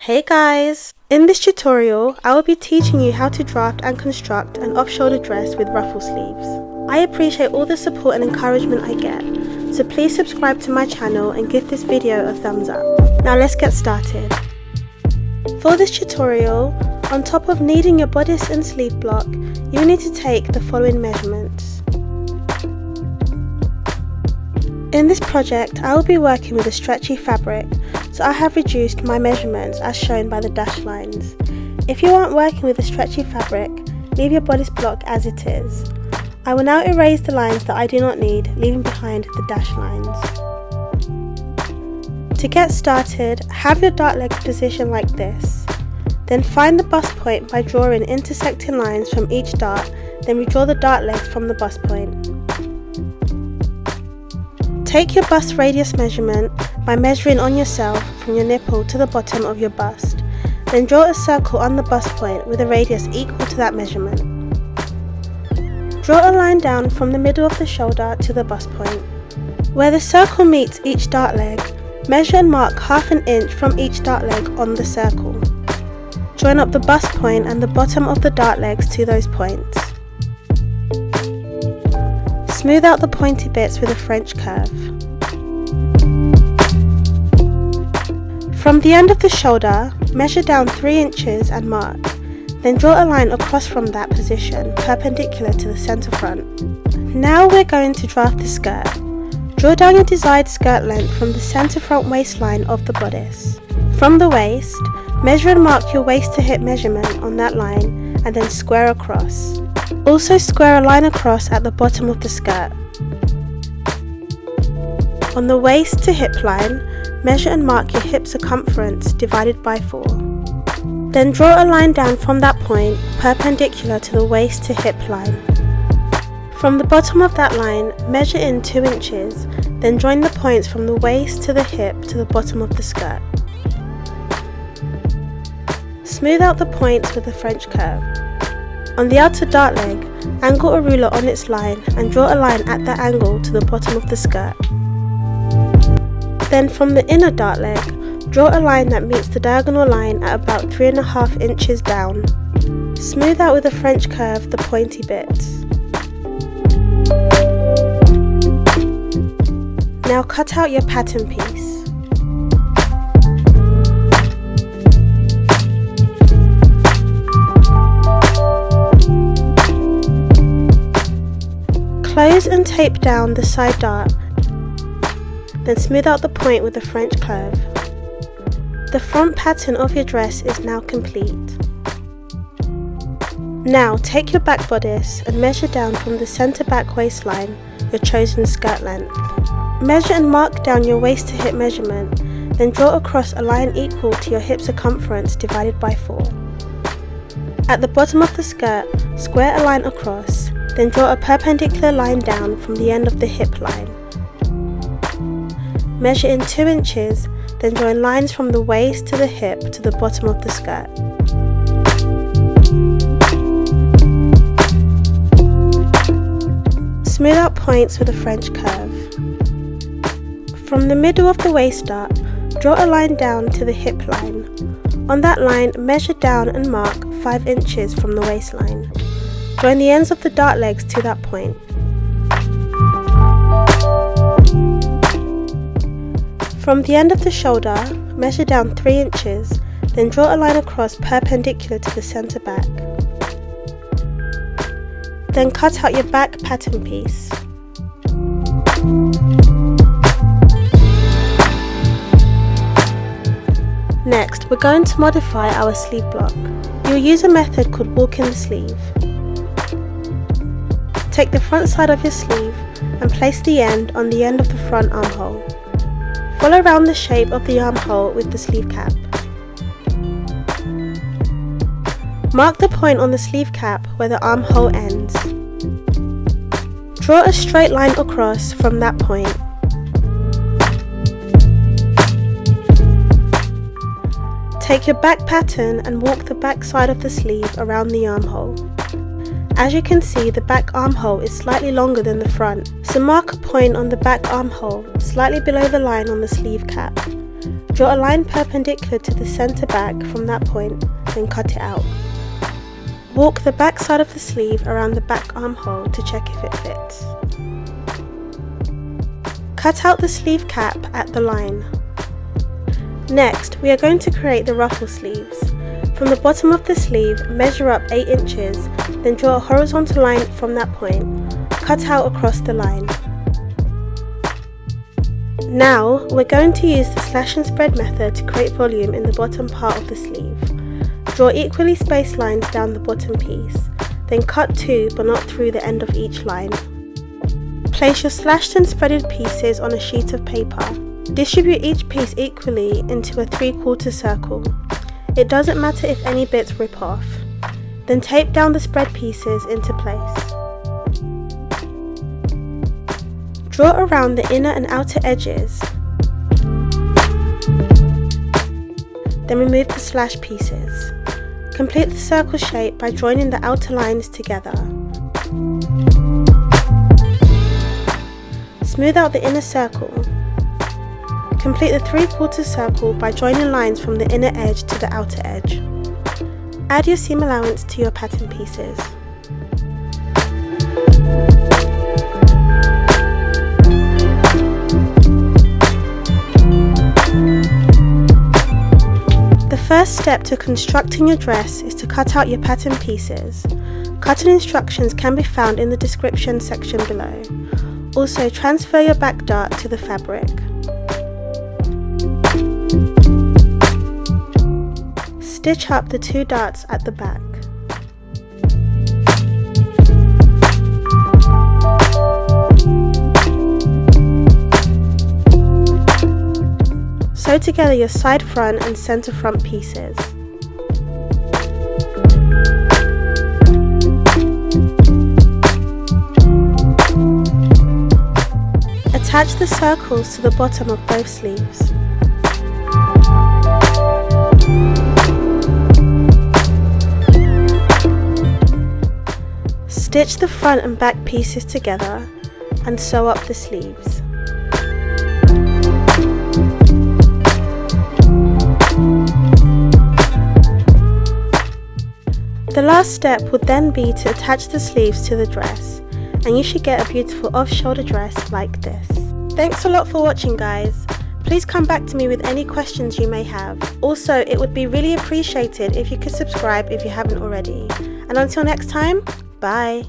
Hey guys! In this tutorial, I will be teaching you how to draft and construct an off-shoulder dress with ruffle sleeves. I appreciate all the support and encouragement I get, so please subscribe to my channel and give this video a thumbs up. Now let's get started. For this tutorial, on top of needing your bodice and sleeve block, you need to take the following measurements. In this project, I will be working with a stretchy fabric, so I have reduced my measurements as shown by the dashed lines. If you aren't working with a stretchy fabric, leave your bodice block as it is. I will now erase the lines that I do not need, leaving behind the dashed lines. To get started, have your dart legs positioned like this. Then find the bust point by drawing intersecting lines from each dart, then redraw the dart legs from the bust point. Take your bust radius measurement by measuring on yourself from your nipple to the bottom of your bust. Then draw a circle on the bust point with a radius equal to that measurement. Draw a line down from the middle of the shoulder to the bust point. Where the circle meets each dart leg, measure and mark ½ an inch from each dart leg on the circle. Join up the bust point and the bottom of the dart legs to those points. Smooth out the pointy bits with a French curve. From the end of the shoulder, measure down 3 inches and mark. Then draw a line across from that position, perpendicular to the centre front. Now we're going to draft the skirt. Draw down your desired skirt length from the centre front waistline of the bodice. From the waist, measure and mark your waist to hip measurement on that line and then square across. Also square a line across at the bottom of the skirt. On the waist to hip line, measure and mark your hip circumference divided by 4. Then draw a line down from that point, perpendicular to the waist to hip line. From the bottom of that line, measure in 2 inches, then join the points from the waist to the hip to the bottom of the skirt. Smooth out the points with a French curve. On the outer dart leg, angle a ruler on its line and draw a line at that angle to the bottom of the skirt. Then from the inner dart leg, draw a line that meets the diagonal line at about 3½ inches down. Smooth out with a French curve the pointy bits. Now cut out your pattern piece. Close and tape down the side dart, then smooth out the point with a French curve. The front pattern of your dress is now complete. Now take your back bodice and measure down from the centre back waistline your chosen skirt length. Measure and mark down your waist to hip measurement, then draw across a line equal to your hip circumference divided by 4. At the bottom of the skirt, square a line across, then draw a perpendicular line down from the end of the hip line. Measure in 2 inches, then join lines from the waist to the hip to the bottom of the skirt. Smooth out points with a French curve. From the middle of the waist dart, draw a line down to the hip line. On that line, measure down and mark 5 inches from the waistline. Join the ends of the dart legs to that point. From the end of the shoulder, measure down 3 inches, then draw a line across perpendicular to the centre back. Then cut out your back pattern piece. Next, we're going to modify our sleeve block. You'll use a method called walk in the sleeve. Take the front side of your sleeve and place the end on the end of the front armhole. Follow around the shape of the armhole with the sleeve cap. Mark the point on the sleeve cap where the armhole ends. Draw a straight line across from that point. Take your back pattern and walk the back side of the sleeve around the armhole. As you can see, the back armhole is slightly longer than the front, so mark a point on the back armhole, slightly below the line on the sleeve cap. Draw a line perpendicular to the centre back from that point, then cut it out. Walk the back side of the sleeve around the back armhole to check if it fits. Cut out the sleeve cap at the line. Next, we are going to create the ruffle sleeves. From the bottom of the sleeve, measure up 8 inches, then draw a horizontal line from that point. Cut out across the line. Now, we're going to use the slash and spread method to create volume in the bottom part of the sleeve. Draw equally spaced lines down the bottom piece, then cut 2 but not through the end of each line. Place your slashed and spreaded pieces on a sheet of paper. Distribute each piece equally into a 3/4 circle. It doesn't matter if any bits rip off. Then tape down the spread pieces into place. Draw around the inner and outer edges. Then remove the slash pieces. Complete the circle shape by joining the outer lines together. Smooth out the inner circle. Complete the 3/4 circle by joining lines from the inner edge to the outer edge. Add your seam allowance to your pattern pieces. The first step to constructing your dress is to cut out your pattern pieces. Cutting instructions can be found in the description section below. Also, transfer your back dart to the fabric. Stitch up the 2 darts at the back. Sew together your side front and centre front pieces. Attach the circles to the bottom of both sleeves. Stitch the front and back pieces together and sew up the sleeves. The last step would then be to attach the sleeves to the dress, and you should get a beautiful off-shoulder dress like this. Thanks a lot for watching, guys. Please come back to me with any questions you may have. Also, it would be really appreciated if you could subscribe if you haven't already. And until next time, bye!